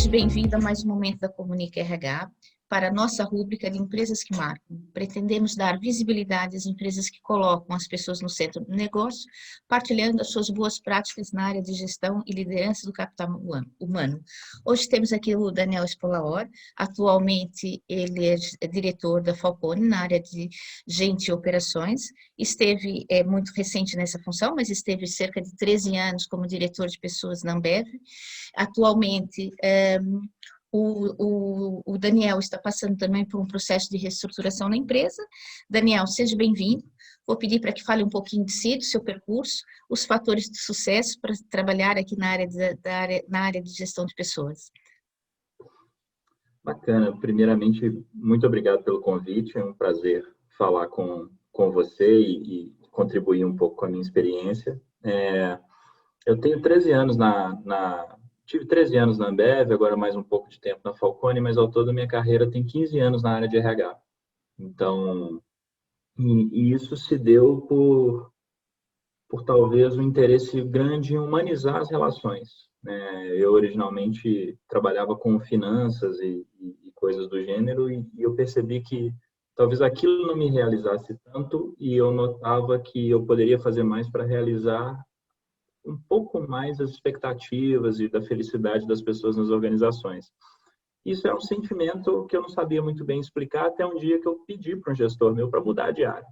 Seja bem-vindo a mais um momento da Comunica RH para a nossa rúbrica de Empresas que Marcam. Pretendemos dar visibilidade às empresas que colocam as pessoas no centro do negócio, partilhando as suas boas práticas na área de gestão e liderança do capital humano. Hoje temos aqui o Daniel Spolaor, atualmente ele é diretor da Falcone na área de gente e operações, esteve muito recente nessa função, mas esteve cerca de 13 anos como diretor de pessoas na Ambev. Atualmente, o Daniel está passando também por um processo de reestruturação na empresa. Daniel, seja bem-vindo. Vou pedir para que fale um pouquinho de si, do seu percurso, os fatores de sucesso para trabalhar aqui na área de gestão de pessoas. Bacana. Primeiramente, muito obrigado pelo convite. É um prazer falar com você e contribuir um pouco com a minha experiência. Eu tenho 13 anos Tive 13 anos na Ambev, agora mais um pouco de tempo na Falcone, mas ao todo a minha carreira tem 15 anos na área de RH. Então, e isso se deu por talvez um interesse grande em humanizar as relações, né? Eu originalmente trabalhava com finanças e coisas do gênero e eu percebi que talvez aquilo não me realizasse tanto e eu notava que eu poderia fazer mais para realizar um pouco mais as expectativas e da felicidade das pessoas nas organizações. Isso é um sentimento que eu não sabia muito bem explicar até um dia que eu pedi para um gestor meu para mudar de área.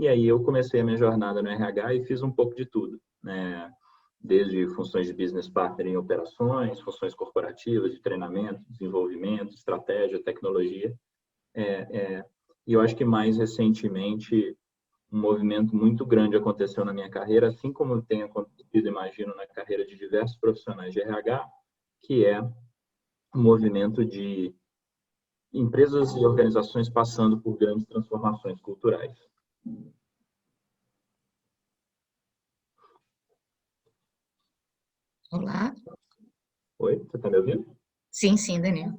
E aí eu comecei a minha jornada no RH e fiz um pouco de tudo, né? Desde funções de business partner em operações, funções corporativas, de treinamento, desenvolvimento, estratégia, tecnologia. E eu acho que mais recentemente um movimento muito grande aconteceu na minha carreira, assim como tem acontecido, imagino, na carreira de diversos profissionais de RH, que é um movimento de empresas e organizações passando por grandes transformações culturais. Olá. Oi, você está me ouvindo? Sim, sim, Daniel.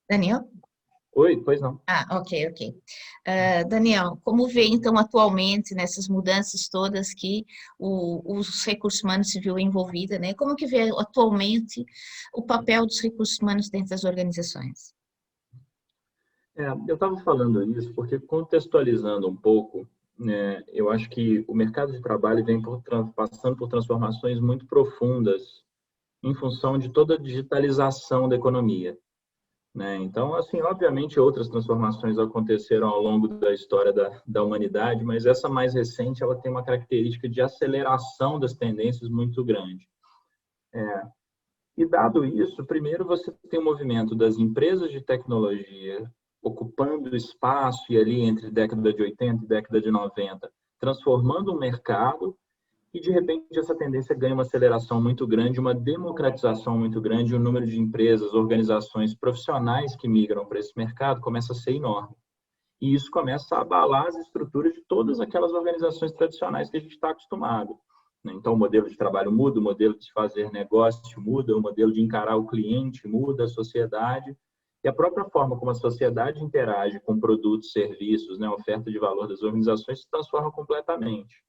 Daniel? Oi, pois não. Ok. Daniel, como vê então atualmente nessas mudanças todas que os recursos humanos se viu envolvida, né? Como que vê atualmente o papel dos recursos humanos dentro das organizações? Eu estava falando isso porque, contextualizando um pouco, né, eu acho que o mercado de trabalho vem passando por transformações muito profundas em função de toda a digitalização da economia, né? Então, assim, obviamente outras transformações aconteceram ao longo da história da humanidade, mas essa mais recente ela tem uma característica de aceleração das tendências muito grande. E dado isso, primeiro você tem o movimento das empresas de tecnologia ocupando espaço e ali entre década de 80 e década de 90, transformando o mercado e de repente essa tendência ganha uma aceleração muito grande, uma democratização muito grande, o número de empresas, organizações, profissionais que migram para esse mercado começa a ser enorme. E isso começa a abalar as estruturas de todas aquelas organizações tradicionais que a gente está acostumado. Então, o modelo de trabalho muda, o modelo de fazer negócio muda, o modelo de encarar o cliente muda, a sociedade. E a própria forma como a sociedade interage com produtos, serviços, né, a oferta de valor das organizações se transforma completamente.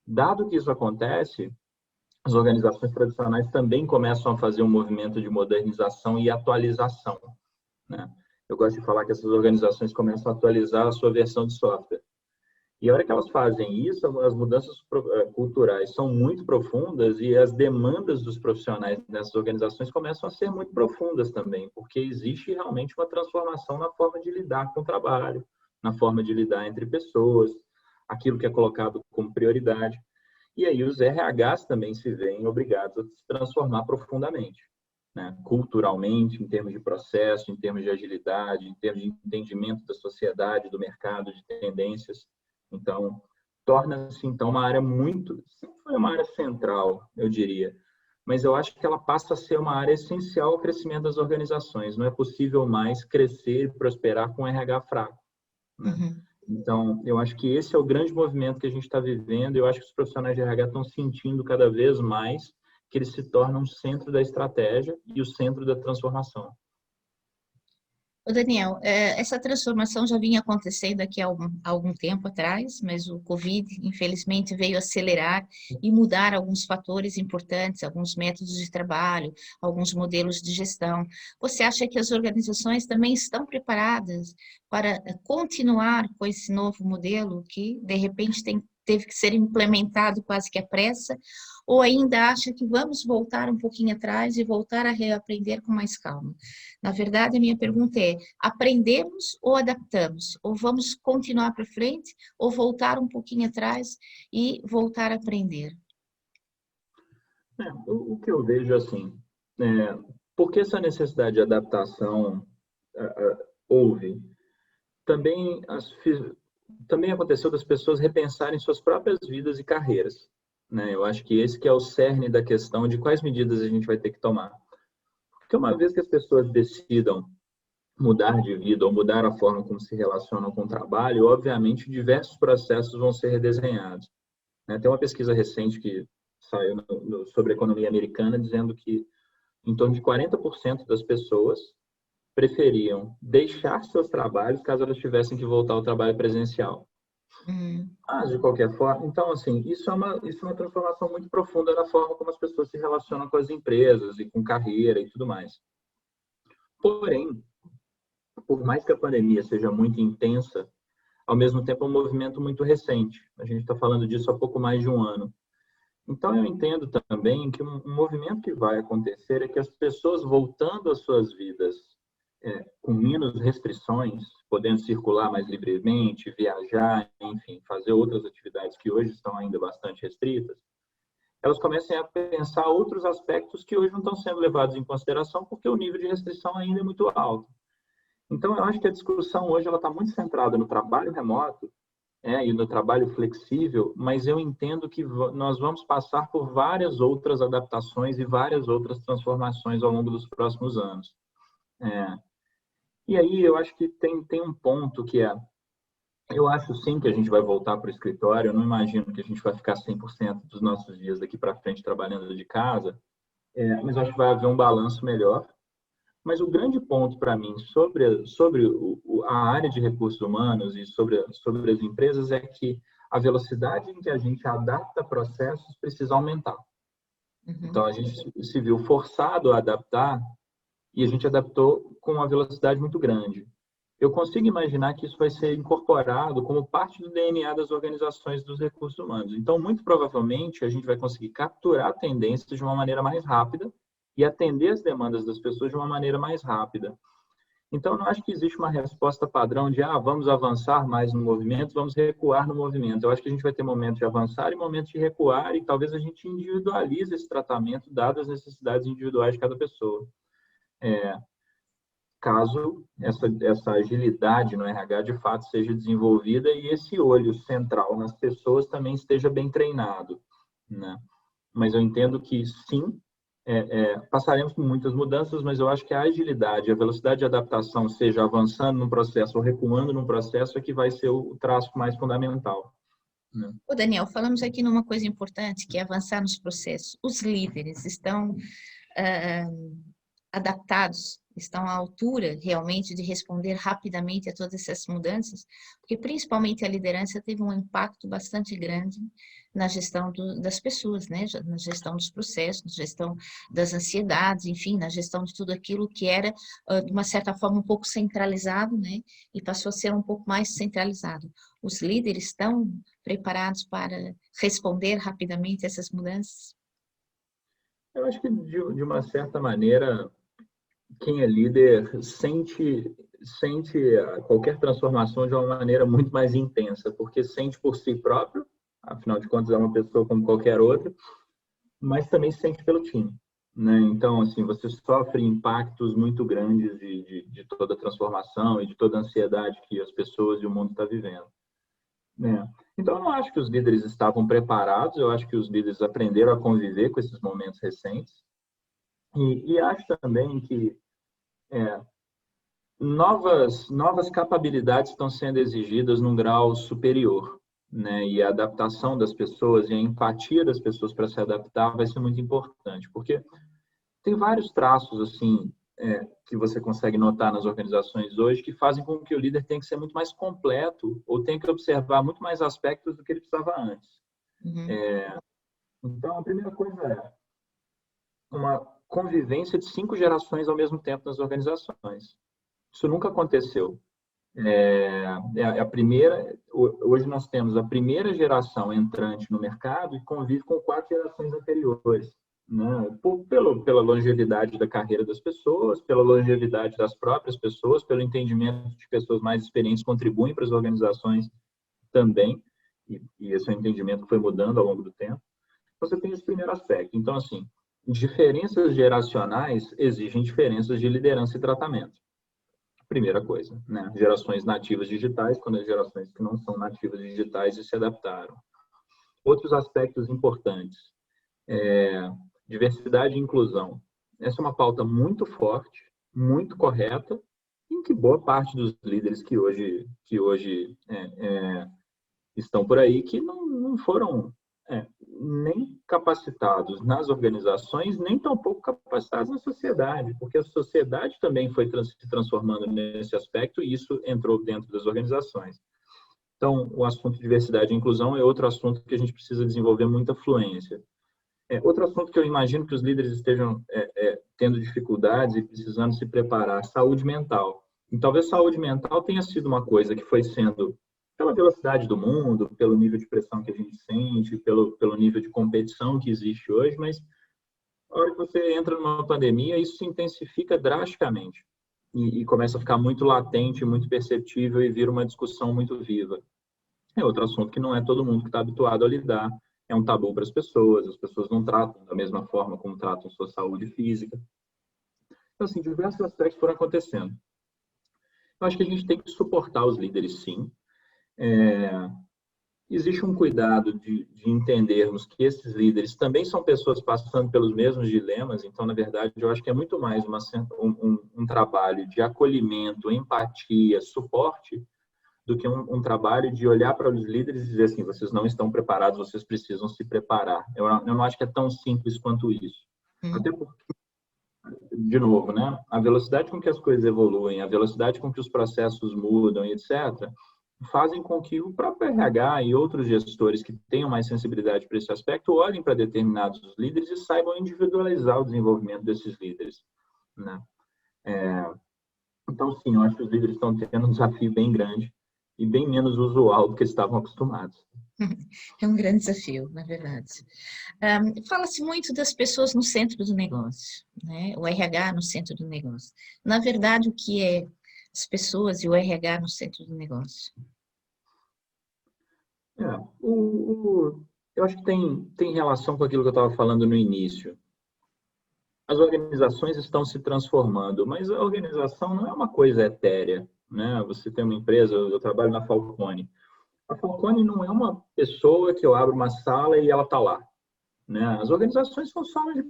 Dado que isso acontece, as organizações tradicionais também começam a fazer um movimento de modernização e atualização, né? Eu gosto de falar que essas organizações começam a atualizar a sua versão de software. E a hora que elas fazem isso, as mudanças culturais são muito profundas e as demandas dos profissionais dessas organizações começam a ser muito profundas também, porque existe realmente uma transformação na forma de lidar com o trabalho, na forma de lidar entre pessoas, aquilo que é colocado como prioridade. E aí os RHs também se veem obrigados a se transformar profundamente, né? Culturalmente, em termos de processo, em termos de agilidade, em termos de entendimento da sociedade, do mercado, de tendências. Então, torna-se então uma área sempre foi uma área central, eu diria, mas eu acho que ela passa a ser uma área essencial ao crescimento das organizações. Não é possível mais crescer e prosperar com RH fraco, né? Uhum. Então, eu acho que esse é o grande movimento que a gente está vivendo. Eu acho que os profissionais de RH estão sentindo cada vez mais que eles se tornam o centro da estratégia e o centro da transformação. Ô Daniel, essa transformação já vinha acontecendo aqui há algum tempo atrás, mas o Covid, infelizmente, veio acelerar e mudar alguns fatores importantes, alguns métodos de trabalho, alguns modelos de gestão. Você acha que as organizações também estão preparadas para continuar com esse novo modelo que, de repente, teve que ser implementado quase que à pressa? Ou ainda acha que vamos voltar um pouquinho atrás e voltar a reaprender com mais calma? Na verdade, a minha pergunta é: aprendemos ou adaptamos? Ou vamos continuar para frente, ou voltar um pouquinho atrás e voltar a aprender? O que eu vejo assim, é, porque essa necessidade de adaptação houve, também, também aconteceu das pessoas repensarem suas próprias vidas e carreiras, né? Eu acho que esse que é o cerne da questão de quais medidas a gente vai ter que tomar. Porque uma vez que as pessoas decidam mudar de vida ou mudar a forma como se relacionam com o trabalho, obviamente diversos processos vão ser redesenhados, né? Tem uma pesquisa recente que saiu sobre a economia americana dizendo que em torno de 40% das pessoas preferiam deixar seus trabalhos caso elas tivessem que voltar ao trabalho presencial. Hum, Mas, de qualquer forma, então, assim, isso é uma transformação muito profunda na forma como as pessoas se relacionam com as empresas e com carreira e tudo mais. Porém, por mais que a pandemia seja muito intensa, ao mesmo tempo é um movimento muito recente. A gente está falando disso há pouco mais de um ano. Então, eu entendo também que um movimento que vai acontecer é que as pessoas voltando às suas vidas com menos restrições, podendo circular mais livremente, viajar, enfim, fazer outras atividades que hoje estão ainda bastante restritas, elas comecem a pensar outros aspectos que hoje não estão sendo levados em consideração porque o nível de restrição ainda é muito alto. Então, eu acho que a discussão hoje ela está muito centrada no trabalho remoto, e no trabalho flexível, mas eu entendo que nós vamos passar por várias outras adaptações e várias outras transformações ao longo dos próximos anos. É, e aí eu acho que tem um ponto que eu acho sim que a gente vai voltar para o escritório, eu não imagino que a gente vai ficar 100% dos nossos dias daqui para frente trabalhando de casa, mas acho que vai haver um balanço melhor. Mas o grande ponto para mim sobre a área de recursos humanos e sobre as empresas é que a velocidade em que a gente adapta processos precisa aumentar. Então, uhum. a gente se viu forçado a adaptar e a gente adaptou com uma velocidade muito grande. Eu consigo imaginar que isso vai ser incorporado como parte do DNA das organizações dos recursos humanos. Então, muito provavelmente, a gente vai conseguir capturar tendências de uma maneira mais rápida e atender as demandas das pessoas de uma maneira mais rápida. Então, eu não acho que existe uma resposta padrão de vamos avançar mais no movimento, vamos recuar no movimento. Eu acho que a gente vai ter momentos de avançar e momentos de recuar e talvez a gente individualize esse tratamento dadas as necessidades individuais de cada pessoa. Caso essa agilidade no RH de fato seja desenvolvida e esse olho central nas pessoas também esteja bem treinado, né? Mas eu entendo que sim, passaremos por muitas mudanças, mas eu acho que a agilidade, a velocidade de adaptação, seja avançando num processo ou recuando num processo, é que vai ser o traço mais fundamental, né? Ô Daniel, falamos aqui numa coisa importante, que é avançar nos processos. Os líderes estão ah, adaptados, estão à altura realmente de responder rapidamente a todas essas mudanças, porque principalmente a liderança teve um impacto bastante grande na gestão das pessoas, né? Na gestão dos processos, na gestão das ansiedades, enfim, na gestão de tudo aquilo que era, de uma certa forma, um pouco centralizado, né? E passou a ser um pouco mais centralizado. Os líderes estão preparados para responder rapidamente a essas mudanças? Eu acho que, de uma certa maneira, quem é líder sente qualquer transformação de uma maneira muito mais intensa, porque sente por si próprio, afinal de contas é uma pessoa como qualquer outra, mas também sente pelo time, né? Então, assim, você sofre impactos muito grandes de toda a transformação e de toda a ansiedade que as pessoas e o mundo estão vivendo, né? Então, eu não acho que os líderes estavam preparados, eu acho que os líderes aprenderam a conviver com esses momentos recentes e acho também que novas capacidades estão sendo exigidas num grau superior, né? E a adaptação das pessoas e a empatia das pessoas para se adaptar vai ser muito importante, porque tem vários traços assim que você consegue notar nas organizações hoje que fazem com que o líder tenha que ser muito mais completo ou tenha que observar muito mais aspectos do que ele precisava antes. Uhum. Então, a primeira coisa é uma convivência de 5 gerações ao mesmo tempo nas organizações. Isso nunca aconteceu. A primeira, hoje nós temos a primeira geração entrante no mercado e convive com 4 gerações anteriores, né? Pela longevidade da carreira das pessoas, pela longevidade das próprias pessoas, pelo entendimento de que pessoas mais experientes contribuem para as organizações também, e esse entendimento foi mudando ao longo do tempo. Você tem esse primeiro aspecto. Então, assim, diferenças geracionais exigem diferenças de liderança e tratamento. Primeira coisa, né? Gerações nativas digitais, quando as gerações que não são nativas digitais e se adaptaram. Outros aspectos importantes, diversidade e inclusão. Essa é uma pauta muito forte, muito correta, em que boa parte dos líderes que hoje estão por aí, que não foram nem capacitados nas organizações, nem tampouco capacitados na sociedade, porque a sociedade também foi se transformando nesse aspecto e isso entrou dentro das organizações. Então, o assunto de diversidade e inclusão é outro assunto que a gente precisa desenvolver muita fluência. Outro assunto que eu imagino que os líderes estejam tendo dificuldades e precisando se preparar, saúde mental. E talvez saúde mental tenha sido uma coisa que foi sendo, pela velocidade do mundo, pelo nível de pressão que a gente sente, pelo nível de competição que existe hoje, mas a hora que você entra numa pandemia, isso se intensifica drasticamente e começa a ficar muito latente, muito perceptível e vira uma discussão muito viva. É outro assunto que não é todo mundo que está habituado a lidar, é um tabu para as pessoas não tratam da mesma forma como tratam sua saúde física. Então, assim, diversos aspectos foram acontecendo. Eu acho que a gente tem que suportar os líderes, sim. Existe um cuidado de entendermos que esses líderes também são pessoas passando pelos mesmos dilemas, então, na verdade, eu acho que é muito mais um trabalho de acolhimento, empatia, suporte, do que um trabalho de olhar para os líderes e dizer assim, vocês não estão preparados, vocês precisam se preparar. Eu não acho que é tão simples quanto isso. Até porque, de novo, né, a velocidade com que as coisas evoluem, a velocidade com que os processos mudam, etc., fazem com que o próprio RH e outros gestores que tenham mais sensibilidade para esse aspecto olhem para determinados líderes e saibam individualizar o desenvolvimento desses líderes, né? Então, sim, eu acho que os líderes estão tendo um desafio bem grande e bem menos usual do que eles estavam acostumados. É um grande desafio, na verdade. Fala-se muito das pessoas no centro do negócio, né? O RH no centro do negócio. Na verdade, o que é as pessoas e o RH no centro do negócio? Eu acho que tem relação com aquilo que eu estava falando no início. As organizações estão se transformando, mas a organização não é uma coisa etérea, né? Você tem uma empresa, eu trabalho na Falcone. A Falcone não é uma pessoa que eu abro uma sala e ela está lá, né? As organizações são salas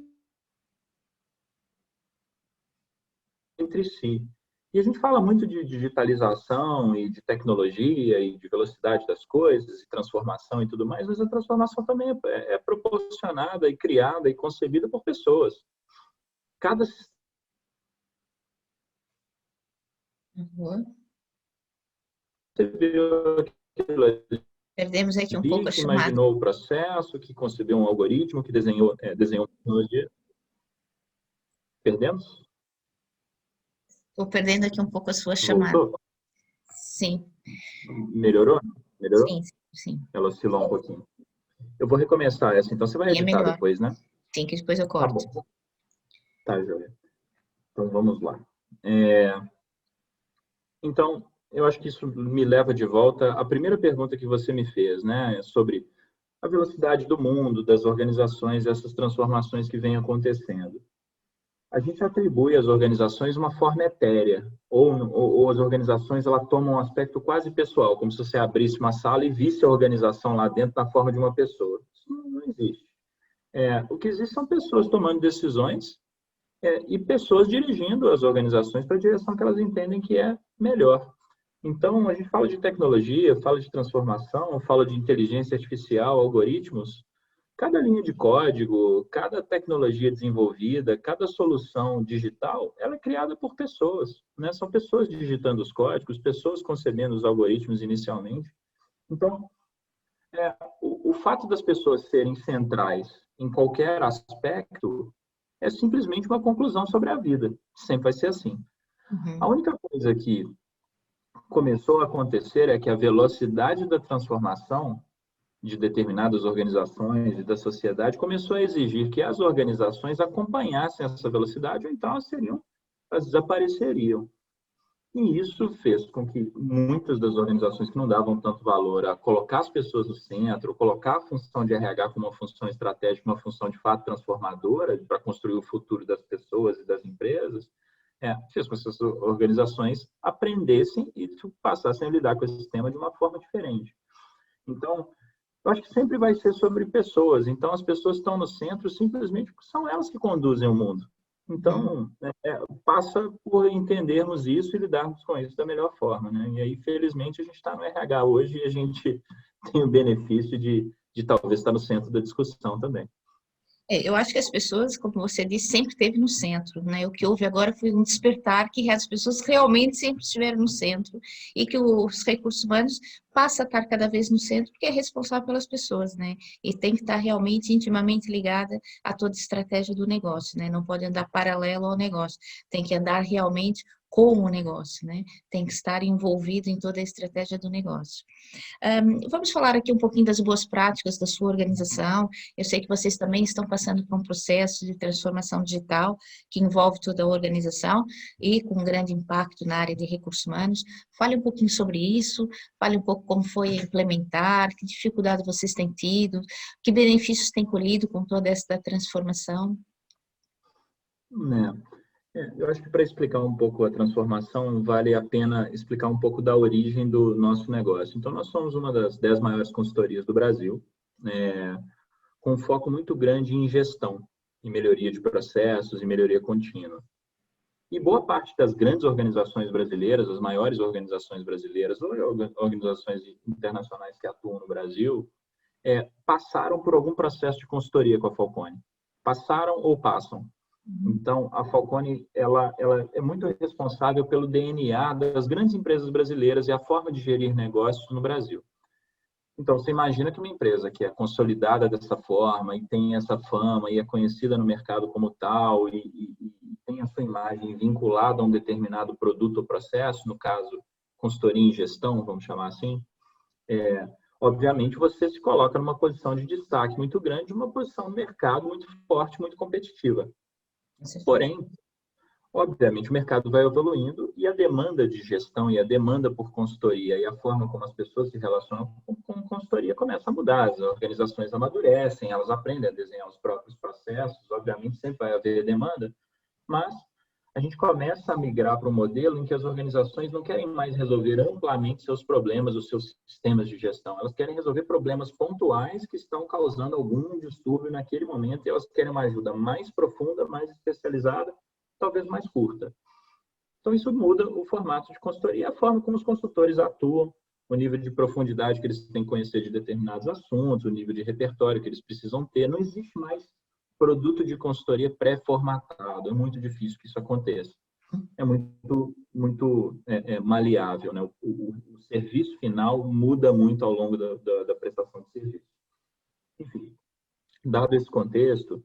entre si. E a gente fala muito de digitalização e de tecnologia e de velocidade das coisas e transformação e tudo mais, mas a transformação também é proporcionada e criada e concebida por pessoas. Cada Perdemos aqui um pouco a que chamada. imaginou o processo, que concebeu um algoritmo, que desenhou tecnologia. Perdemos? Estou perdendo aqui um pouco a sua chamada. Voltou? Sim. Melhorou? Melhorou? Sim, sim. Ela oscilou um pouquinho. Eu vou recomeçar essa, então você vai E é editar melhor. depois, né? Sim, que depois eu Tá corto. bom. Tá, Júlia. Então, vamos lá. Então, eu acho que isso me leva de volta à primeira pergunta que você me fez, né? Sobre a velocidade do mundo, das organizações, essas transformações que vêm acontecendo. A gente atribui às organizações uma forma etérea, ou as organizações ela tomam um aspecto quase pessoal, como se você abrisse uma sala e visse a organização lá dentro na forma de uma pessoa. Isso não existe. O que existe são pessoas tomando decisões e pessoas dirigindo as organizações para a direção que elas entendem que é melhor. Então, a gente fala de tecnologia, fala de transformação, fala de inteligência artificial, algoritmos, cada linha de código, cada tecnologia desenvolvida, cada solução digital, ela é criada por pessoas, né? São pessoas digitando os códigos, pessoas concebendo os algoritmos inicialmente. Então, o fato das pessoas serem centrais em qualquer aspecto é simplesmente uma conclusão sobre a vida. Sempre vai ser assim. A Uhum. única coisa que começou a acontecer é que a velocidade da transformação de determinadas organizações e da sociedade começou a exigir que as organizações acompanhassem essa velocidade, ou então elas desapareceriam. E isso fez com que muitas das organizações que não davam tanto valor a colocar as pessoas no centro, colocar a função de RH como uma função estratégica, uma função de fato transformadora para construir o futuro das pessoas e das empresas, fez com que essas organizações aprendessem e passassem a lidar com esse sistema de uma forma diferente. Então, eu acho que sempre vai ser sobre pessoas. Então, as pessoas estão no centro simplesmente porque são elas que conduzem o mundo. Então, passa por entendermos isso e lidarmos com isso da melhor forma, né? E aí, felizmente, a gente está no RH hoje e a gente tem o benefício de talvez estar no centro da discussão também. Eu acho que as pessoas, como você disse, sempre esteve no centro, né? O que houve agora foi um despertar que as pessoas realmente sempre estiveram no centro e que os recursos humanos passa a estar cada vez no centro porque é responsável pelas pessoas, né? E tem que estar realmente intimamente ligada a toda a estratégia do negócio, né? Não pode andar paralelo ao negócio, tem que andar realmente com o negócio, né? Tem que estar envolvido em toda a estratégia do negócio. Vamos falar aqui um pouquinho das boas práticas da sua organização. Eu sei que vocês também estão passando por um processo de transformação digital que envolve toda a organização e com um grande impacto na área de recursos humanos. Fale um pouquinho sobre isso, fale um pouco como foi implementar, que dificuldade vocês têm tido, que benefícios têm colhido com toda essa transformação. Eu acho que para explicar um pouco a transformação, vale a pena explicar um pouco da origem do nosso negócio. Então, nós somos uma das 10 maiores consultorias do Brasil, com um foco muito grande em gestão, em melhoria de processos e melhoria contínua. E boa parte das grandes organizações brasileiras, as maiores organizações brasileiras ou organizações internacionais que atuam no Brasil, passaram por algum processo de consultoria com a Falconi. Passaram ou passam. Então, a Falconi ela é muito responsável pelo DNA das grandes empresas brasileiras e a forma de gerir negócios no Brasil. Então, você imagina que uma empresa que é consolidada dessa forma e tem essa fama e é conhecida no mercado como tal e tem a sua imagem vinculada a um determinado produto ou processo, no caso, consultoria em gestão, vamos chamar assim, obviamente você se coloca numa posição de destaque muito grande, uma posição no mercado muito forte, muito competitiva. Porém, obviamente, o mercado vai evoluindo e a demanda de gestão e a demanda por consultoria e a forma como as pessoas se relacionam com consultoria começa a mudar. As organizações amadurecem, elas aprendem a desenhar os próprios processos. Obviamente, sempre vai haver demanda, mas a gente começa a migrar para um modelo em que as organizações não querem mais resolver amplamente seus problemas, os seus sistemas de gestão. Elas querem resolver problemas pontuais que estão causando algum distúrbio naquele momento e elas querem uma ajuda mais profunda, mais especializada, talvez mais curta. Então, isso muda o formato de consultoria, a forma como os consultores atuam, o nível de profundidade que eles têm que conhecer de determinados assuntos, o nível de repertório que eles precisam ter. Não existe mais produto de consultoria pré-formatado. É muito difícil que isso aconteça. É muito maleável, né? O serviço final muda muito ao longo da prestação de serviço. Enfim, dado esse contexto,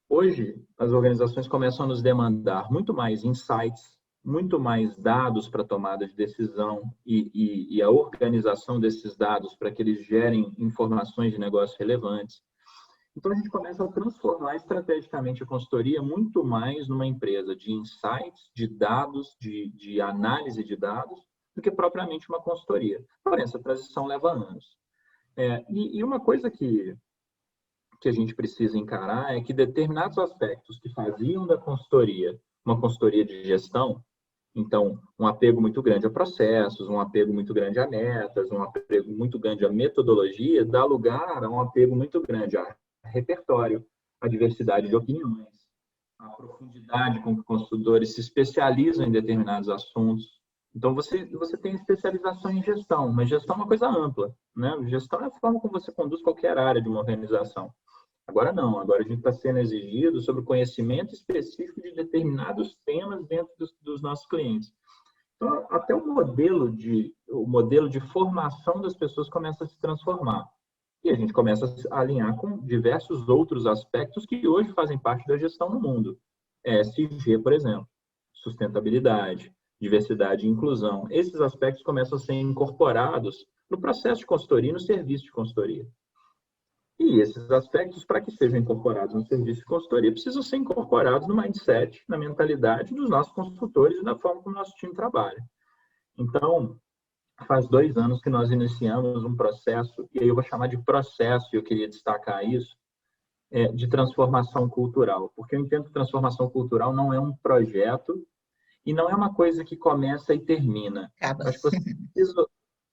hoje as organizações começam a nos demandar muito mais insights, muito mais dados para tomada de decisão e a organização desses dados para que eles gerem informações de negócio relevantes. Então, a gente começa a transformar estrategicamente a consultoria muito mais numa empresa de insights, de dados, de análise de dados, do que propriamente uma consultoria. Porém, essa transição leva anos. E uma coisa que a gente precisa encarar é que determinados aspectos que faziam da consultoria uma consultoria de gestão, então, um apego muito grande a processos, um apego muito grande a metas, um apego muito grande a metodologia, dá lugar a um apego muito grande a repertório, a diversidade de opiniões, a profundidade com que consultores se especializam em determinados assuntos. Então, você tem especialização em gestão, mas gestão é uma coisa ampla, né? Gestão é a forma como você conduz qualquer área de uma organização. Agora não, agora a gente está sendo exigido sobre o conhecimento específico de determinados temas dentro dos nossos clientes. Então, até o modelo de formação das pessoas começa a se transformar. E a gente começa a alinhar com diversos outros aspectos que hoje fazem parte da gestão no mundo. ESG, por exemplo, sustentabilidade, diversidade e inclusão. Esses aspectos começam a ser incorporados no processo de consultoria e no serviço de consultoria. E esses aspectos, para que sejam incorporados no serviço de consultoria, precisam ser incorporados no mindset, na mentalidade dos nossos consultores e na forma como o nosso time trabalha. Então, faz 2 anos que nós iniciamos um processo, e aí eu vou chamar de processo, e eu queria destacar isso, de transformação cultural. Porque eu entendo que transformação cultural não é um projeto e não é uma coisa que começa e termina. Acaba. Acho que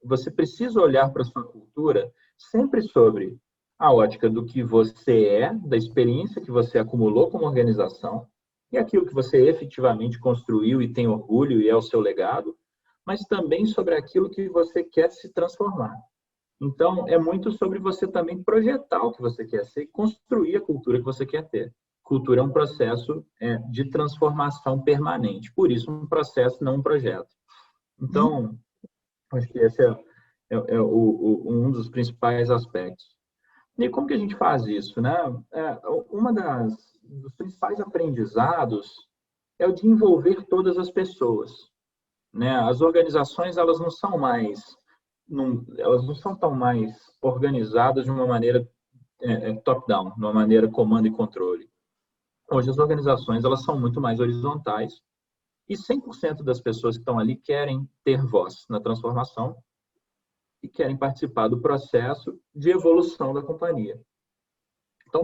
você precisa olhar para a sua cultura sempre sobre a ótica do que você é, da experiência que você acumulou como organização e aquilo que você efetivamente construiu e tem orgulho e é o seu legado, mas também sobre aquilo que você quer se transformar. Então, é muito sobre você também projetar o que você quer ser e construir a cultura que você quer ter. Cultura é um processo de transformação permanente, por isso um processo, não um projeto. Então, acho que esse é um dos principais aspectos. E como que a gente faz isso, né? Dos principais aprendizados é o de envolver todas as pessoas, né? As organizações elas não são tão mais organizadas de uma maneira top-down, de uma maneira comando e controle. Hoje as organizações elas são muito mais horizontais e 100% das pessoas que estão ali querem ter voz na transformação e querem participar do processo de evolução da companhia. Então,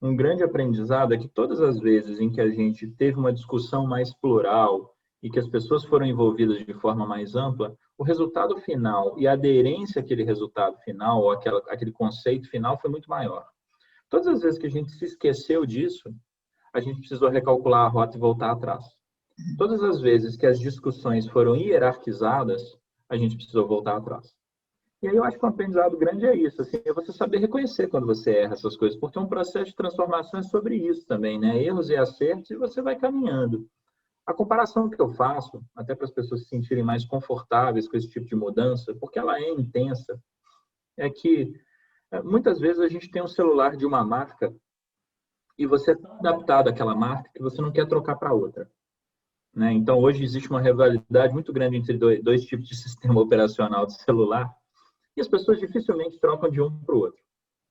um grande aprendizado é que todas as vezes em que a gente teve uma discussão mais plural e que as pessoas foram envolvidas de forma mais ampla, o resultado final e a aderência àquele resultado final, ou aquele conceito final, foi muito maior. Todas as vezes que a gente se esqueceu disso, a gente precisou recalcular a rota e voltar atrás. Todas as vezes que as discussões foram hierarquizadas, a gente precisou voltar atrás. E aí eu acho que um aprendizado grande é isso, assim, é você saber reconhecer quando você erra essas coisas, porque um processo de transformação é sobre isso também, né? Erros e acertos, e você vai caminhando. A comparação que eu faço, até para as pessoas se sentirem mais confortáveis com esse tipo de mudança, porque ela é intensa, é que muitas vezes a gente tem um celular de uma marca e você é tão adaptado àquela marca que você não quer trocar para outra. Né? Então, hoje existe uma rivalidade muito grande entre dois tipos de sistema operacional de celular e as pessoas dificilmente trocam de um para o outro.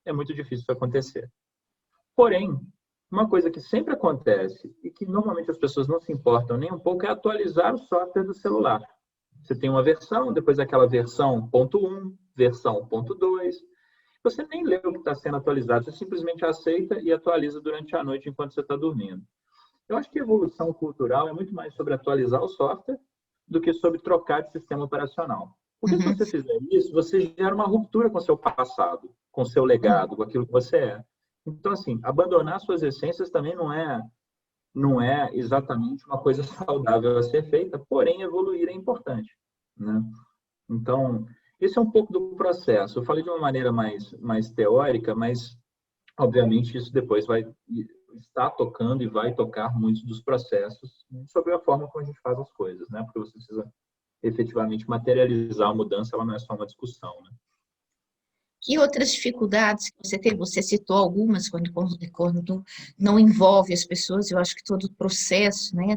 É muito difícil isso acontecer. Porém, uma coisa que sempre acontece e que normalmente as pessoas não se importam nem um pouco é atualizar o software do celular. Você tem uma versão, depois aquela versão .1, versão .2. Você nem lê o que está sendo atualizado, você simplesmente aceita e atualiza durante a noite enquanto você está dormindo. Eu acho que a evolução cultural é muito mais sobre atualizar o software do que sobre trocar de sistema operacional. Porque se você fizer isso, você gera uma ruptura com o seu passado, com o seu legado, com aquilo que você é. Então, assim, abandonar suas essências também não é exatamente uma coisa saudável a ser feita, porém evoluir é importante, né? Então, esse é um pouco do processo. Eu falei de uma maneira mais teórica, mas, obviamente, isso depois vai estar tocando e vai tocar muitos dos processos sobre a forma como a gente faz as coisas, né? Porque você precisa efetivamente materializar a mudança, ela não é só uma discussão, né? Que outras dificuldades que você teve? Você citou algumas quando não envolve as pessoas. Eu acho que todo o processo, né,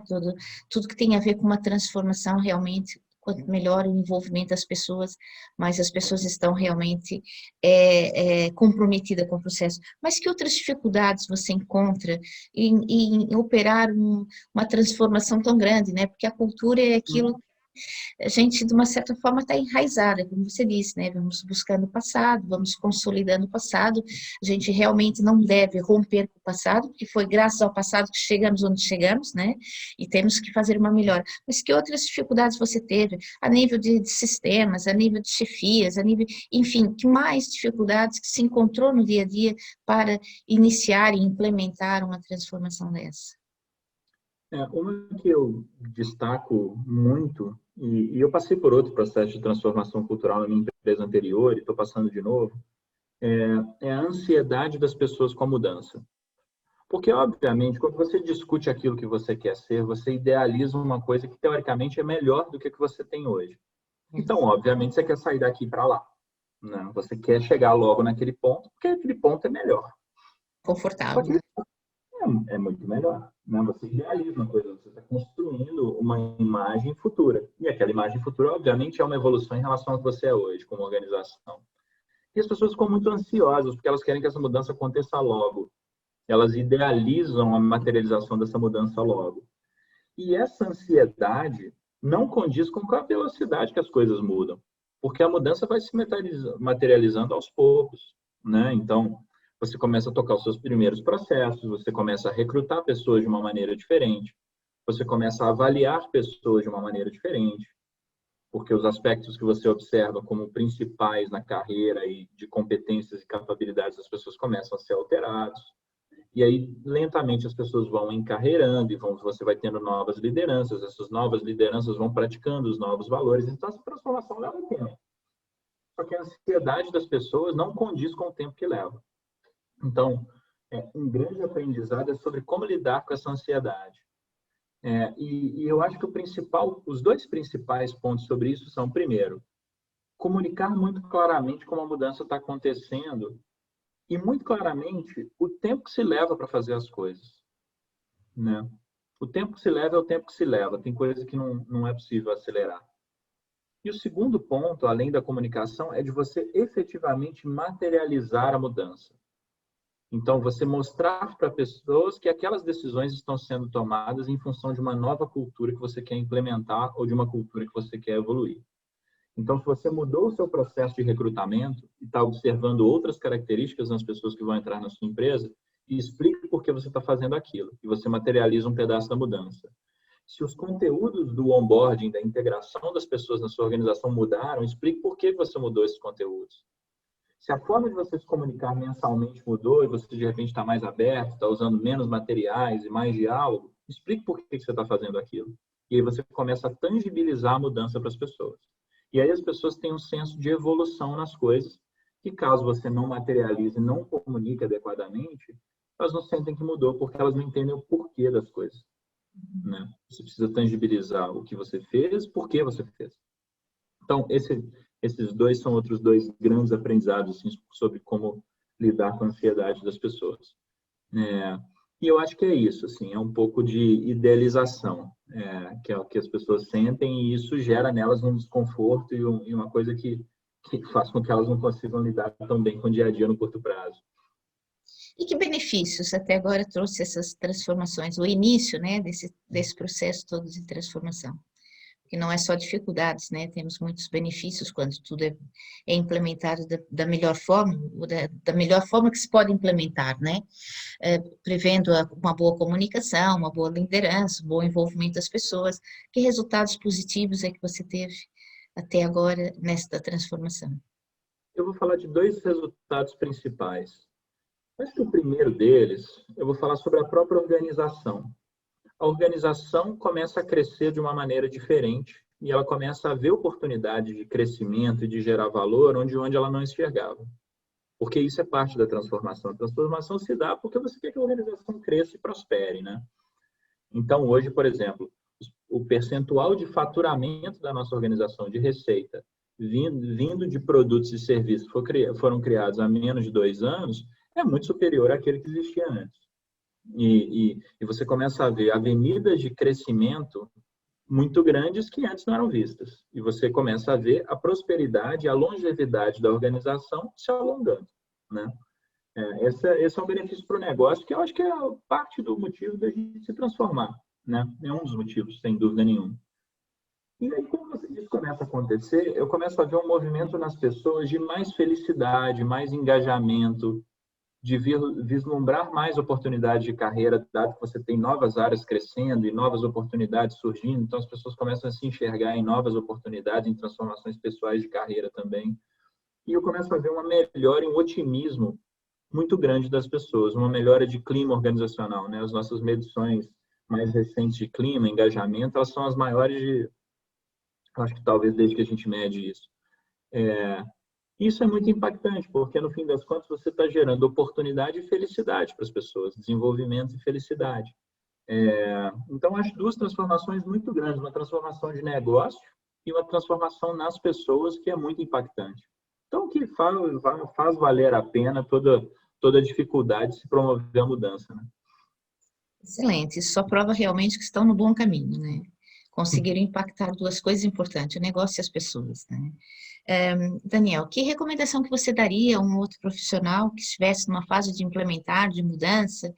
tudo que tem a ver com uma transformação realmente, quanto melhor o envolvimento das pessoas, mais as pessoas estão realmente comprometidas com o processo. Mas que outras dificuldades você encontra em operar uma transformação tão grande, né? Porque a cultura é aquilo a gente, de uma certa forma, está enraizada, como você disse, né? Vamos buscando o passado, vamos consolidando o passado. A gente realmente não deve romper com o passado, porque foi graças ao passado que chegamos onde chegamos, né? E temos que fazer uma melhora. Mas que outras dificuldades você teve a nível de sistemas, a nível de chefias, a nível, enfim, que mais dificuldades que se encontrou no dia a dia para iniciar e implementar uma transformação dessa? Uma que eu destaco muito, e eu passei por outro processo de transformação cultural na minha empresa anterior, e estou passando de novo, é a ansiedade das pessoas com a mudança. Porque, obviamente, quando você discute aquilo que você quer ser, você idealiza uma coisa que, teoricamente, é melhor do que o que você tem hoje. Então, obviamente, você quer sair daqui para lá, né? Você quer chegar logo naquele ponto, porque aquele ponto é melhor. Só Confortável, que né? é muito melhor, né? Você idealiza uma coisa, você está construindo uma imagem futura. E aquela imagem futura, obviamente, é uma evolução em relação ao que você é hoje, como organização. E as pessoas ficam muito ansiosas, porque elas querem que essa mudança aconteça logo. Elas idealizam a materialização dessa mudança logo. E essa ansiedade não condiz com a velocidade que as coisas mudam, porque a mudança vai se materializando aos poucos, né? Então, você começa a tocar os seus primeiros processos, você começa a recrutar pessoas de uma maneira diferente, você começa a avaliar pessoas de uma maneira diferente, porque os aspectos que você observa como principais na carreira e de competências e capacidades das pessoas começam a ser alterados. E aí, lentamente, as pessoas vão encarreirando e você vai tendo novas lideranças. Essas novas lideranças vão praticando os novos valores. Então, essa transformação leva tempo. Só que a ansiedade das pessoas não condiz com o tempo que leva. Então, um grande aprendizado é sobre como lidar com essa ansiedade. E eu acho que os dois principais pontos sobre isso são, primeiro, comunicar muito claramente como a mudança está acontecendo e muito claramente o tempo que se leva para fazer as coisas, né? O tempo que se leva é o tempo que se leva. Tem coisa que não é possível acelerar. E o segundo ponto, além da comunicação, é de você efetivamente materializar a mudança. Então, você mostrar para pessoas que aquelas decisões estão sendo tomadas em função de uma nova cultura que você quer implementar ou de uma cultura que você quer evoluir. Então, se você mudou o seu processo de recrutamento e está observando outras características nas pessoas que vão entrar na sua empresa, explique por que você está fazendo aquilo e você materializa um pedaço da mudança. Se os conteúdos do onboarding, da integração das pessoas na sua organização mudaram, explique por que você mudou esses conteúdos. Se a forma de você se comunicar mensalmente mudou e você de repente está mais aberto, está usando menos materiais e mais diálogo, explique por que você está fazendo aquilo. E aí você começa a tangibilizar a mudança para as pessoas. E aí as pessoas têm um senso de evolução nas coisas, que caso você não materialize e não comunique adequadamente, elas não sentem que mudou, porque elas não entendem o porquê das coisas, né? Você precisa tangibilizar o que você fez, por que você fez. Então, esses dois são outros dois grandes aprendizados assim, sobre como lidar com a ansiedade das pessoas. E eu acho que é isso, assim, é um pouco de idealização, que é o que as pessoas sentem, e isso gera nelas um desconforto e uma coisa que faz com que elas não consigam lidar tão bem com o dia a dia no curto prazo. E que benefícios até agora trouxe essas transformações, o início, né, desse processo todo de transformação? Que não é só dificuldades, né? Temos muitos benefícios quando tudo é implementado da melhor forma, da melhor forma que se pode implementar, né? Prevendo uma boa comunicação, uma boa liderança, um bom envolvimento das pessoas. Que resultados positivos é que você teve até agora nesta transformação? Eu vou falar de dois resultados principais. Acho que o primeiro deles, eu vou falar sobre a própria organização. A organização começa a crescer de uma maneira diferente e ela começa a ver oportunidade de crescimento e de gerar valor onde ela não enxergava. Porque isso é parte da transformação. A transformação se dá porque você quer que a organização cresça e prospere, né? Então, hoje, por exemplo, o percentual de faturamento da nossa organização de receita vindo de produtos e serviços que foram criados há menos de 2 anos é muito superior àquele que existia antes. E você começa a ver avenidas de crescimento muito grandes que antes não eram vistas. E você começa a ver a prosperidade e a longevidade da organização se alongando, né? Esse é um benefício para o negócio que eu acho que é parte do motivo da gente se transformar, né? É um dos motivos, sem dúvida nenhuma. E aí, quando isso começa a acontecer, eu começo a ver um movimento nas pessoas de mais felicidade, mais engajamento, de vislumbrar mais oportunidades de carreira, dado que você tem novas áreas crescendo e novas oportunidades surgindo, então as pessoas começam a se enxergar em novas oportunidades, em transformações pessoais de carreira também. E eu começo a ver uma melhora em otimismo muito grande das pessoas, uma melhora de clima organizacional, né? As nossas medições mais recentes de clima, engajamento, elas são as maiores acho que talvez desde que a gente mede isso. Isso é muito impactante, porque no fim das contas você está gerando oportunidade e felicidade para as pessoas, desenvolvimento e felicidade. Então, acho duas transformações muito grandes, uma transformação de negócio e uma transformação nas pessoas que é muito impactante. Então, que faz valer a pena toda a dificuldade de se promover a mudança, né? Excelente, isso só prova realmente que estão no bom caminho, né? Conseguiram impactar duas coisas importantes, o negócio e as pessoas, né? Daniel, que recomendação que você daria a um outro profissional que estivesse numa fase de implementar, de mudança,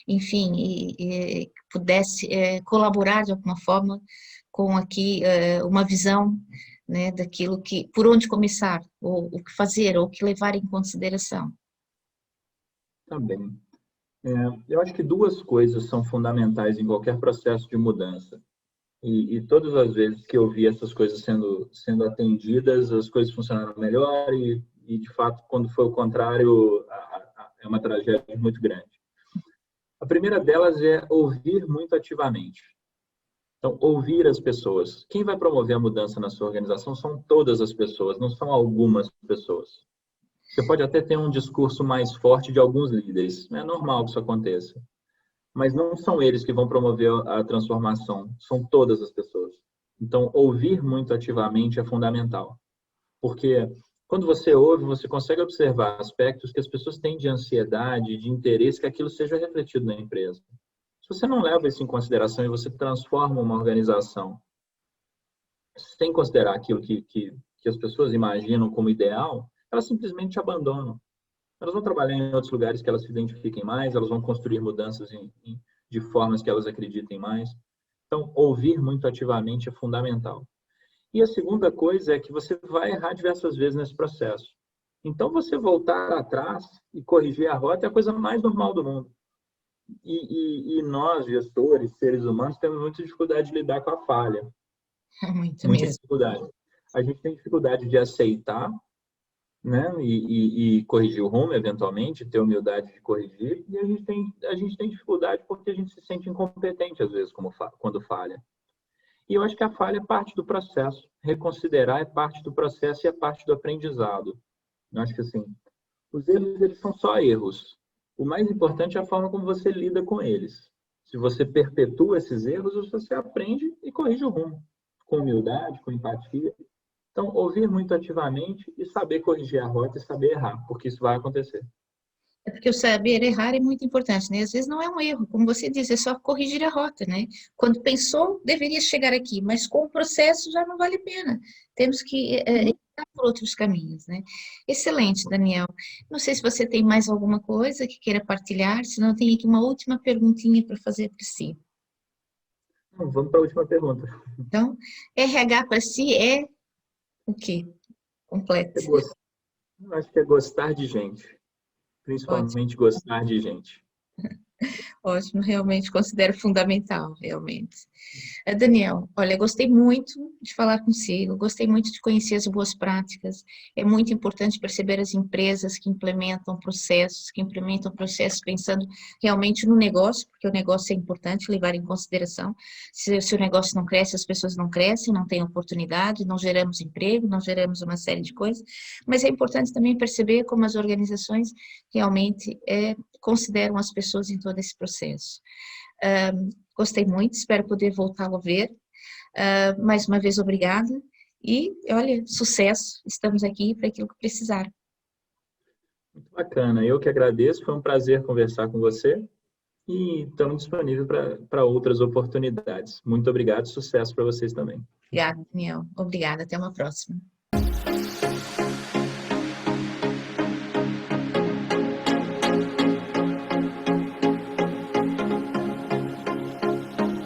enfim, e pudesse colaborar de alguma forma com aqui uma visão, né, daquilo que, por onde começar, ou o que fazer, ou o que levar em consideração? Também. Eu acho que duas coisas são fundamentais em qualquer processo de mudança. E todas as vezes que eu vi essas coisas sendo atendidas, as coisas funcionaram melhor e de fato, quando foi o contrário, é uma tragédia muito grande. A primeira delas é ouvir muito ativamente. Então, ouvir as pessoas. Quem vai promover a mudança na sua organização são todas as pessoas, não são algumas pessoas. Você pode até ter um discurso mais forte de alguns líderes, é normal que isso aconteça. Mas não são eles que vão promover a transformação, são todas as pessoas. Então, ouvir muito ativamente é fundamental, porque quando você ouve, você consegue observar aspectos que as pessoas têm de ansiedade, de interesse, que aquilo seja refletido na empresa. Se você não leva isso em consideração e você transforma uma organização sem considerar aquilo que as pessoas imaginam como ideal, elas simplesmente abandonam. Elas vão trabalhar em outros lugares que elas se identifiquem mais, elas vão construir mudanças de formas que elas acreditem mais. Então, ouvir muito ativamente é fundamental. E a segunda coisa é que você vai errar diversas vezes nesse processo. Então, você voltar atrás e corrigir a rota é a coisa mais normal do mundo. E nós, gestores, seres humanos, temos muita dificuldade de lidar com a falha. Muito Muita mesmo. dificuldade. A gente tem dificuldade de aceitar, né? E corrigir o rumo, eventualmente, ter humildade de corrigir. E a gente tem dificuldade porque a gente se sente incompetente, às vezes, quando falha. E eu acho que a falha é parte do processo. Reconsiderar é parte do processo e é parte do aprendizado. Eu acho que, assim, os erros, eles são só erros. O mais importante é a forma como você lida com eles. Se você perpetua esses erros, você aprende e corrige o rumo. Com humildade, com empatia. Então, ouvir muito ativamente e saber corrigir a rota e saber errar, porque isso vai acontecer. É porque o saber errar é muito importante, né? Às vezes não é um erro, como você disse, é só corrigir a rota, né? Quando pensou, deveria chegar aqui, mas com o processo já não vale a pena. Temos que ir por outros caminhos, né? Excelente, Daniel. Não sei se você tem mais alguma coisa que queira partilhar, senão eu tenho aqui uma última perguntinha para fazer para si. Vamos para a última pergunta. Então, RH para si é o quê? Completo. Eu acho que é gostar de gente. Ótimo. Principalmente gostar de gente. Ótimo, realmente considero fundamental, realmente. Daniel, olha, gostei muito de falar consigo, gostei muito de conhecer as boas práticas. É muito importante perceber as empresas que implementam processos pensando realmente no negócio, porque o negócio é importante levar em consideração. Se o negócio não cresce, as pessoas não crescem, não têm oportunidade, não geramos emprego, não geramos uma série de coisas. Mas é importante também perceber como as organizações realmente consideram as pessoas em todo esse processo. Gostei muito, espero poder voltá-lo a ver. Mais uma vez, obrigada. E, olha, sucesso, estamos aqui para aquilo que precisar. Muito bacana, eu que agradeço, foi um prazer conversar com você e estamos disponíveis para outras oportunidades. Muito obrigado, sucesso para vocês também. Obrigada, Daniel. Obrigada, até uma próxima.